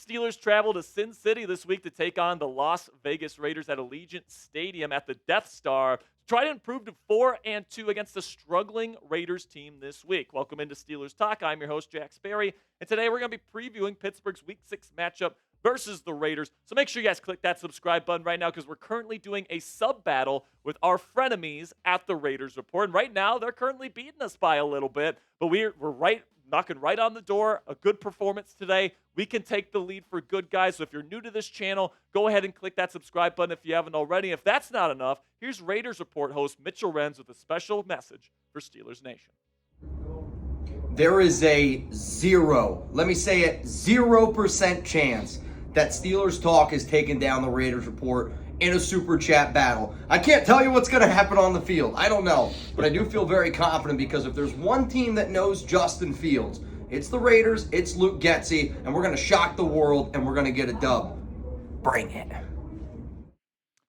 Steelers travel to Sin City this week to take on the Las Vegas Raiders at Allegiant Stadium at the Death Star to try to improve to 4-2 against the struggling Raiders team this week. Welcome into Steelers Talk. I'm your host, Jack Sperry, and today we're going to be previewing Pittsburgh's Week 6 matchup versus the Raiders. So make sure you guys click that subscribe button right now because we're currently doing a sub-battle with our frenemies at the Raiders Report. And right now, they're currently beating us by a little bit, but we're knocking right on the door. A good performance today. We can take the lead for good, guys. So if you're new to this channel, go ahead and click that subscribe button if you haven't already. If that's not enough, here's Raiders Report host Mitchell Renz with a special message for Steelers Nation. There is a 0% chance that Steelers Talk is taking down the Raiders Report in a super chat battle. I can't tell you what's going to happen on the field. I don't know. But I do feel very confident because if there's one team that knows Justin Fields, it's the Raiders, it's Luke Getsy, and we're going to shock the world and we're going to get a dub. Bring it.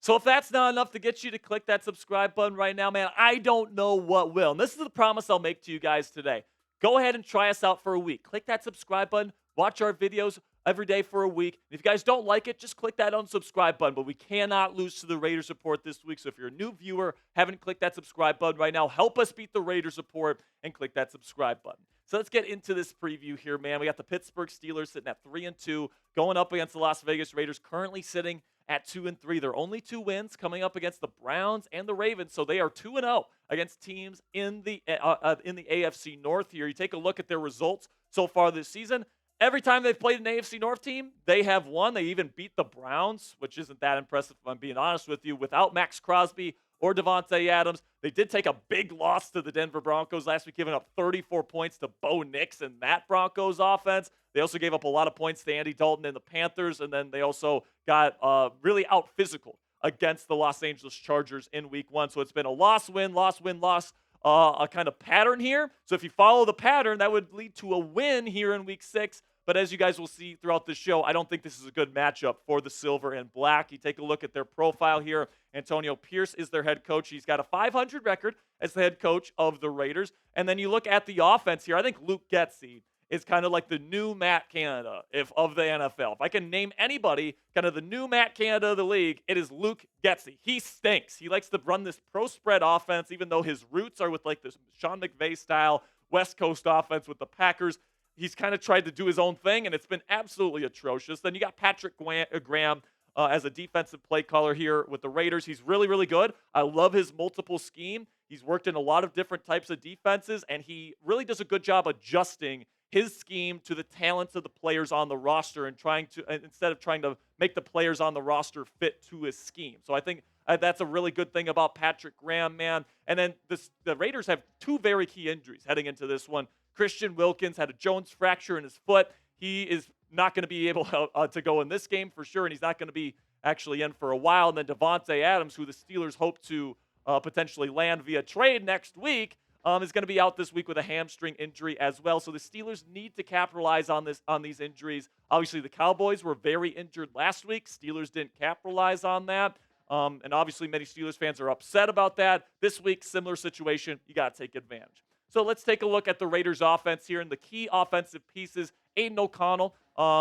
So if that's not enough to get you to click that subscribe button right now, man, I don't know what will. And this is the promise I'll make to you guys today. Go ahead and try us out for a week. Click that subscribe button. Watch our videos every day for a week. If you guys don't like it, just click that unsubscribe button. But we cannot lose to the Raiders Report this week. So if you're a new viewer, haven't clicked that subscribe button right now, help us beat the Raiders Report and click that subscribe button. So let's get into this preview here, man. We got the Pittsburgh Steelers sitting at 3-2, going up against the Las Vegas Raiders, currently sitting at 2-3. They're only 2 wins coming up against the Browns and the Ravens, so they are 2-0 against teams in the AFC North here. You take a look at their results so far this season. Every time they've played an AFC North team, they have won. They even beat the Browns, which isn't that impressive if I'm being honest with you, without Maxx Crosby or Davante Adams. They did take a big loss to the Denver Broncos last week, giving up 34 points to Bo Nix and that Broncos offense. They also gave up a lot of points to Andy Dalton and the Panthers, and then they also got really out physical against the Los Angeles Chargers in Week 1. So it's been a loss-win, loss-win, loss, a kind of pattern here. So if you follow the pattern, that would lead to a win here in Week 6. But as you guys will see throughout the show, I don't think this is a good matchup for the silver and black. You take a look at their profile here. Antonio Pierce is their head coach. He's got a .500 record as the head coach of the Raiders. And then you look at the offense here. I think Luke Getsy is kind of like the new Matt Canada of the NFL. If I can name anybody kind of the new Matt Canada of the league, it is Luke Getsy. He stinks. He likes to run this pro spread offense, even though his roots are with like this Sean McVay style West Coast offense with the Packers. He's kind of tried to do his own thing, and it's been absolutely atrocious. Then you got Patrick Graham as a defensive play caller here with the Raiders. He's really, really good. I love his multiple scheme. He's worked in a lot of different types of defenses, and he really does a good job adjusting his scheme to the talents of the players on the roster and instead of trying to make the players on the roster fit to his scheme. So I think that's a really good thing about Patrick Graham, man. And then the Raiders have 2 very key injuries heading into this one. Christian Wilkins had a Jones fracture in his foot. He is not going to be able to go in this game for sure, and he's not going to be actually in for a while. And then Davante Adams, who the Steelers hope to potentially land via trade next week, is going to be out this week with a hamstring injury as well. So the Steelers need to capitalize on these injuries. Obviously, the Cowboys were very injured last week. Steelers didn't capitalize on that. And obviously, many Steelers fans are upset about that. This week, similar situation. You got to take advantage. So let's take a look at the Raiders offense here and the key offensive pieces. Aidan O'Connell,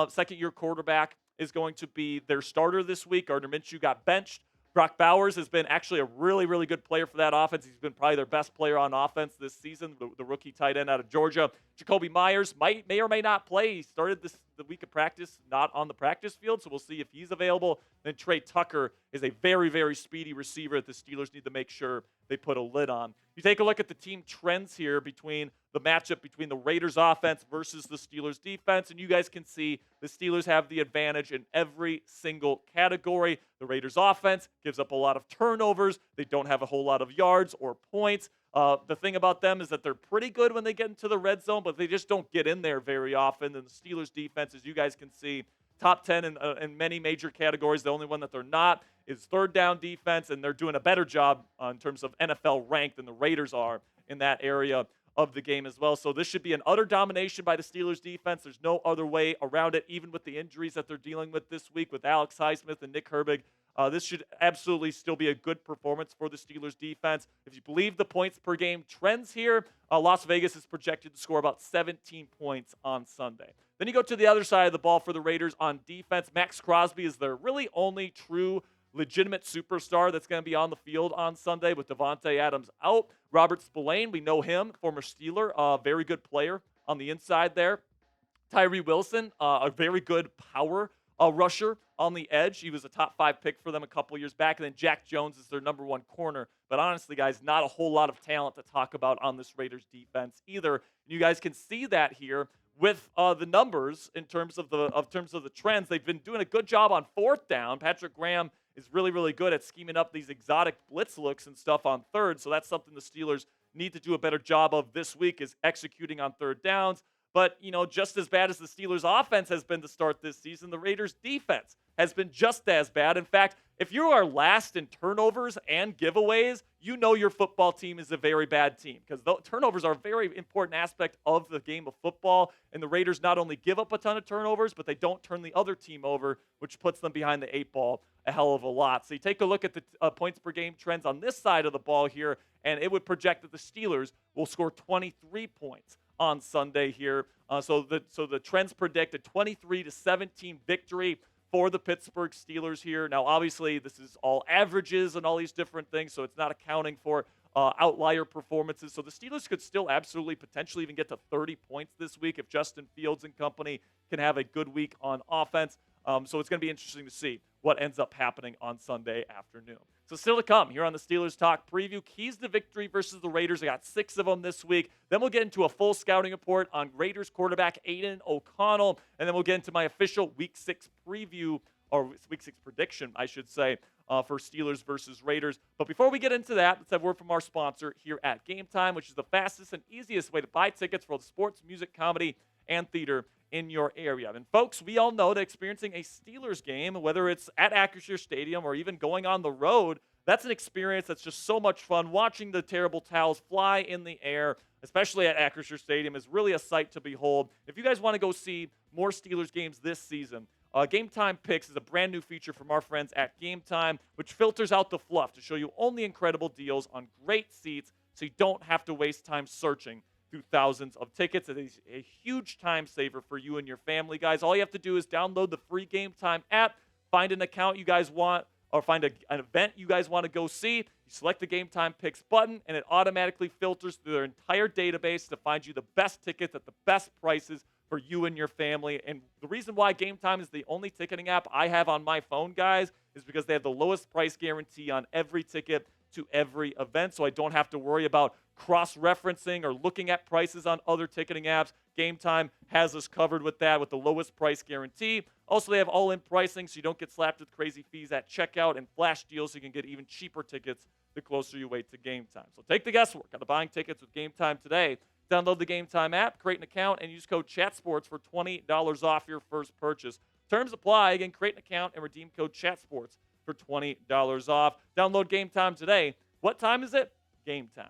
second-year quarterback, is going to be their starter this week. Gardner Minshew got benched. Brock Bowers has been actually a really, really good player for that offense. He's been probably their best player on offense this season, the rookie tight end out of Georgia. Jacoby Myers may or may not play. He started the week of practice not on the practice field, so we'll see if he's available. Then Trey Tucker is a very, very speedy receiver that the Steelers need to make sure they put a lid on. You take a look at the team trends here between the matchup between the Raiders offense versus the Steelers defense, and you guys can see the Steelers have the advantage in every single category. The Raiders offense gives up a lot of turnovers. They don't have a whole lot of yards or points. The thing about them is that they're pretty good when they get into the red zone, but they just don't get in there very often. And the Steelers defense, as you guys can see, top 10 in many major categories. The only one that they're not is third down defense, and they're doing a better job in terms of NFL rank than the Raiders are in that area of the game as well. So this should be an utter domination by the Steelers defense. There's no other way around it, even with the injuries that they're dealing with this week with Alex Highsmith and Nick Herbig This should absolutely still be a good performance for the Steelers defense. If you believe the points per game trends here, Las Vegas is projected to score about 17 points on Sunday. Then you go to the other side of the ball for the Raiders on defense. Maxx Crosby is their really only true legitimate superstar that's going to be on the field on Sunday with Devontae Adams out. Robert Spillane, we know him, former Steeler, a very good player on the inside there. Tyree Wilson, a very good power rusher on the edge. He was a top 5 pick for them a couple years back. And then Jack Jones is their number 1 corner. But honestly, guys, not a whole lot of talent to talk about on this Raiders defense either. You guys can see that here with the numbers in terms of the trends. They've been doing a good job on 4th down. Patrick Graham is really, really good at scheming up these exotic blitz looks and stuff on 3rd. So that's something the Steelers need to do a better job of this week, is executing on 3rd downs. But, just as bad as the Steelers' offense has been to start this season, the Raiders' defense has been just as bad. In fact, if you are last in turnovers and giveaways, you know your football team is a very bad team, because turnovers are a very important aspect of the game of football. And the Raiders not only give up a ton of turnovers, but they don't turn the other team over, which puts them behind the 8 ball a hell of a lot. So you take a look at the points per game trends on this side of the ball here, and it would project that the Steelers will score 23 points on Sunday here. So the trends predict a 23-17 victory for the Pittsburgh Steelers here. Now, obviously, this is all averages and all these different things, so it's not accounting for outlier performances. So the Steelers could still absolutely potentially even get to 30 points this week if Justin Fields and company can have a good week on offense. So it's going to be interesting to see what ends up happening on Sunday afternoon. So still to come here on the Steelers Talk Preview. Keys to victory versus the Raiders. I got 6 of them this week. Then we'll get into a full scouting report on Raiders quarterback Aidan O'Connell. And then we'll get into my official Week 6 preview, or Week 6 prediction, I should say, for Steelers versus Raiders. But before we get into that, let's have a word from our sponsor here at Game Time, which is the fastest and easiest way to buy tickets for the sports, music, comedy, and theater in your area. And folks, we all know that experiencing a Steelers game, whether it's at Acrisure Stadium or even going on the road, that's an experience that's just so much fun. Watching the terrible towels fly in the air, especially at Acrisure Stadium, is really a sight to behold. If you guys want to go see more Steelers games this season, Game Time Picks is a brand new feature from our friends at Game Time, which filters out the fluff to show you only incredible deals on great seats, so you don't have to waste time searching through thousands of tickets. It is a huge time saver for you and your family, guys. All you have to do is download the free Game Time app, find an account you guys want, or find an event you guys want to go see. You select the Game Time Picks button, and it automatically filters through their entire database to find you the best tickets at the best prices for you and your family. And the reason why Game Time is the only ticketing app I have on my phone, guys, is because they have the lowest price guarantee on every ticket to every event, so I don't have to worry about cross-referencing or looking at prices on other ticketing apps. Game Time has us covered with that, with the lowest price guarantee. Also, they have all-in pricing, so you don't get slapped with crazy fees at checkout, and flash deals so you can get even cheaper tickets the closer you wait to Game Time. So take the guesswork out of buying tickets with Game Time today. Download the Game Time app, create an account, and use code CHATSPORTS for $20 off your first purchase. Terms apply. Again, create an account and redeem code CHATSPORTS for $20 off. Download Game Time today. What time is it? Game time.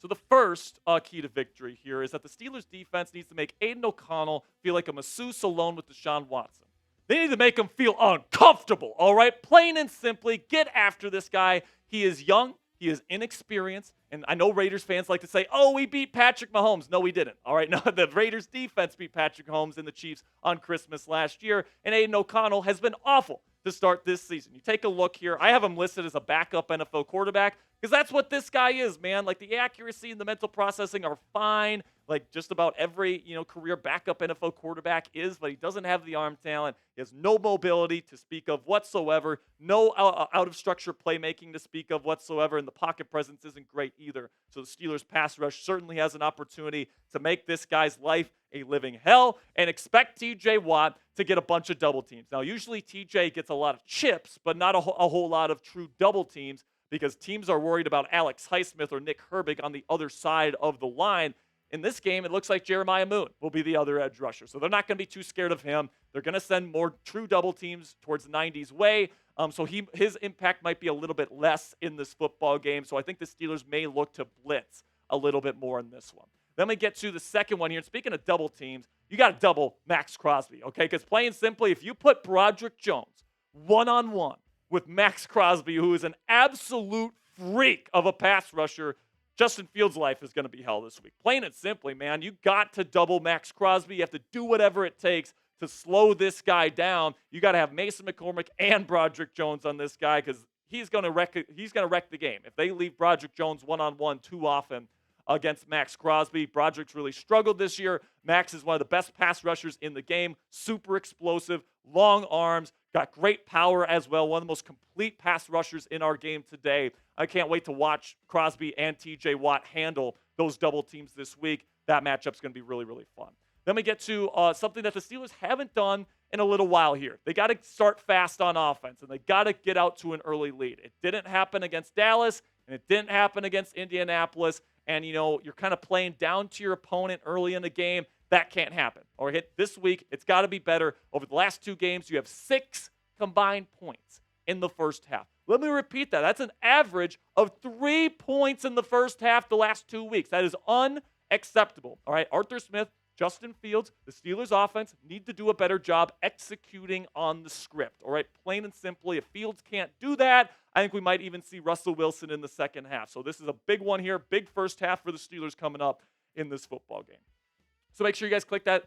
So the first key to victory here is that the Steelers defense needs to make Aidan O'Connell feel like a masseuse alone with Deshaun Watson. They need to make him feel uncomfortable, all right? Plain and simply, get after this guy. He is young. He is inexperienced. And I know Raiders fans like to say, oh, we beat Patrick Mahomes. No, we didn't. All right, no, the Raiders defense beat Patrick Mahomes and the Chiefs on Christmas last year. And Aidan O'Connell has been awful to start this season. You take a look here. I have him listed as a backup NFL quarterback because that's what this guy is, man. Like, the accuracy and the mental processing are fine. Like, just about every, career backup NFL quarterback is, but he doesn't have the arm talent. He has no mobility to speak of whatsoever. No out-of-structure playmaking to speak of whatsoever, and the pocket presence isn't great either. So the Steelers' pass rush certainly has an opportunity to make this guy's life a living hell, and expect TJ Watt to get a bunch of double teams. Now, usually TJ gets a lot of chips, but not a whole lot of true double teams, because teams are worried about Alex Highsmith or Nick Herbig on the other side of the line. In this game, it looks like Jeremiah Moon will be the other edge rusher. So they're not going to be too scared of him. They're going to send more true double teams towards the 90s way. So his impact might be a little bit less in this football game. So I think the Steelers may look to blitz a little bit more in this one. Then we get to the second one here. And speaking of double teams, you got to double Maxx Crosby, okay? Because plain and simply, if you put Broderick Jones one-on-one with Maxx Crosby, who is an absolute freak of a pass rusher, Justin Fields' life is going to be hell this week. Plain and simply, man, you got to double Maxx Crosby. You have to do whatever it takes to slow this guy down. You got to have Mason McCormick and Broderick Jones on this guy because he's going to wreck the game. If they leave Broderick Jones one-on-one too often against Maxx Crosby, Broderick's really struggled this year. Maxx is one of the best pass rushers in the game, super explosive, long arms, got great power as well, one of the most complete pass rushers in our game today. I can't wait to watch Crosby and TJ Watt handle those double teams this week. That matchup's going to be really, really fun. Then we get to something that the Steelers haven't done in a little while here. They got to start fast on offense, and they got to get out to an early lead. It didn't happen against Dallas, and it didn't happen against Indianapolis. And, you're kind of playing down to your opponent early in the game. That can't happen. Or this week, it's got to be better. Over the last 2 games, you have 6 combined points in the first half. Let me repeat that. That's an average of 3 points in the first half the last 2 weeks. That is unacceptable. All right, Arthur Smith, Justin Fields, the Steelers offense need to do a better job executing on the script. All right, plain and simply, if Fields can't do that, I think we might even see Russell Wilson in the second half. So this is a big one here, big first half for the Steelers coming up in this football game. So make sure you guys click that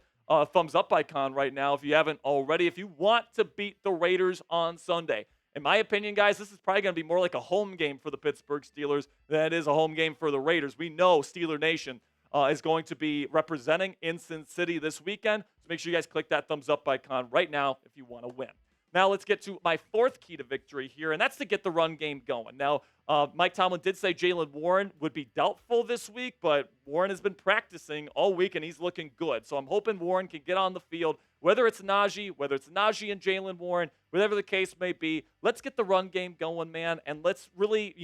thumbs up icon right now if you haven't already. If you want to beat the Raiders on Sunday, in my opinion, guys, this is probably going to be more like a home game for the Pittsburgh Steelers than it is a home game for the Raiders. We know Steeler Nation is going to be representing in Sin City this weekend. So make sure you guys click that thumbs up icon right now if you want to win. Now let's get to my 4th key to victory here, and that's to get the run game going. Now, Mike Tomlin did say Jaylen Warren would be doubtful this week, but Warren has been practicing all week, and he's looking good. So I'm hoping Warren can get on the field, whether it's Najee and Jaylen Warren, whatever the case may be. Let's get the run game going, man, and let's really,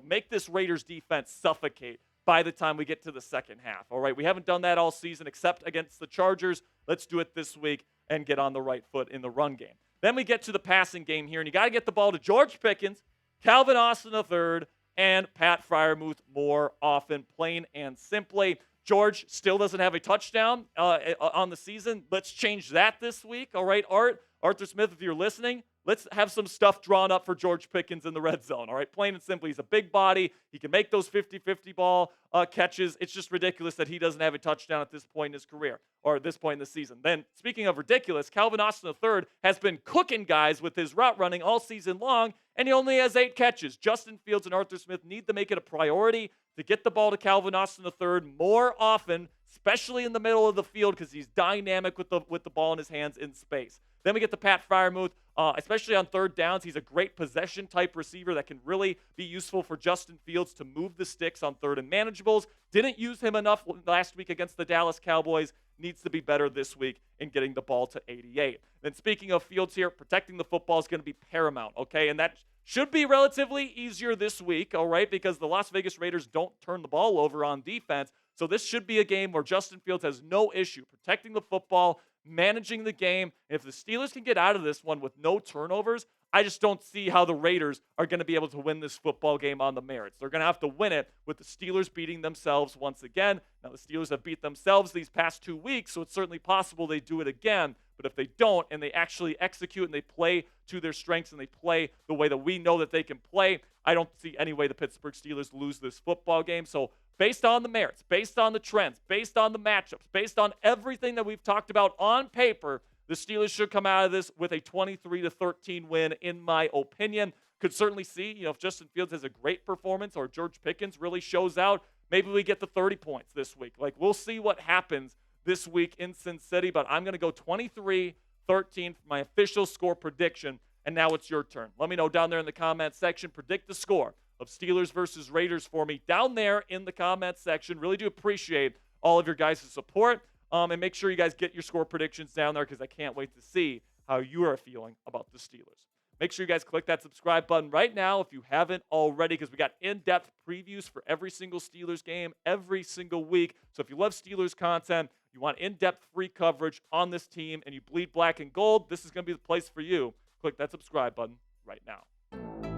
make this Raiders defense suffocate by the time we get to the second half. All right, we haven't done that all season except against the Chargers. Let's do it this week and get on the right foot in the run game. Then we get to the passing game here, and you got to get the ball to George Pickens, Calvin Austin III, and Pat Freiermuth more often, plain and simply. George still doesn't have a touchdown on the season. Let's change that this week. All right, Arthur Smith, if you're listening, let's have some stuff drawn up for George Pickens in the red zone. All right, plain and simply, he's a big body. He can make those 50-50 ball catches. It's just ridiculous that he doesn't have a touchdown at this point in his career or at this point in the season. Then, speaking of ridiculous, Calvin Austin III has been cooking guys with his route running all season long, and he only has 8 catches. Justin Fields and Arthur Smith need to make it a priority to get the ball to Calvin Austin III more often, especially in the middle of the field because he's dynamic with the ball in his hands in space. Then we get to Pat Freiermuth, especially on third downs. He's a great possession-type receiver that can really be useful for Justin Fields to move the sticks on third and manageables. Didn't use him enough last week against the Dallas Cowboys. Needs to be better this week in getting the ball to 88. Then speaking of Fields here, protecting the football is going to be paramount, okay? And that should be relatively easier this week, all right, because the Las Vegas Raiders don't turn the ball over on defense. So this should be a game where Justin Fields has no issue protecting the football, managing the game. And if the Steelers can get out of this one with no turnovers, I just don't see how the Raiders are going to be able to win this football game on the merits. They're going to have to win it with the Steelers beating themselves once again. Now, the Steelers have beat themselves these past 2 weeks, so it's certainly possible they do it again. But if they don't and they actually execute and they play to their strengths and they play the way that we know that they can play, I don't see any way the Pittsburgh Steelers lose this football game. So based on the merits, based on the trends, based on the matchups, based on everything that we've talked about on paper, the Steelers should come out of this with a 23-13 win, in my opinion. Could certainly see, if Justin Fields has a great performance or George Pickens really shows out, maybe we get the 30 points this week. We'll see what happens this week in Sin City, but I'm going to go 23-13 for my official score prediction, and now it's your turn. Let me know down there in the comment section. Predict the score of Steelers versus Raiders for me down there in the comment section. Really do appreciate all of your guys' support. And make sure you guys get your score predictions down there because I can't wait to see how you are feeling about the Steelers. Make sure you guys click that subscribe button right now if you haven't already because we got in-depth previews for every single Steelers game every single week. So if you love Steelers content, you want in-depth free coverage on this team, and you bleed black and gold, this is going to be the place for you. Click that subscribe button right now.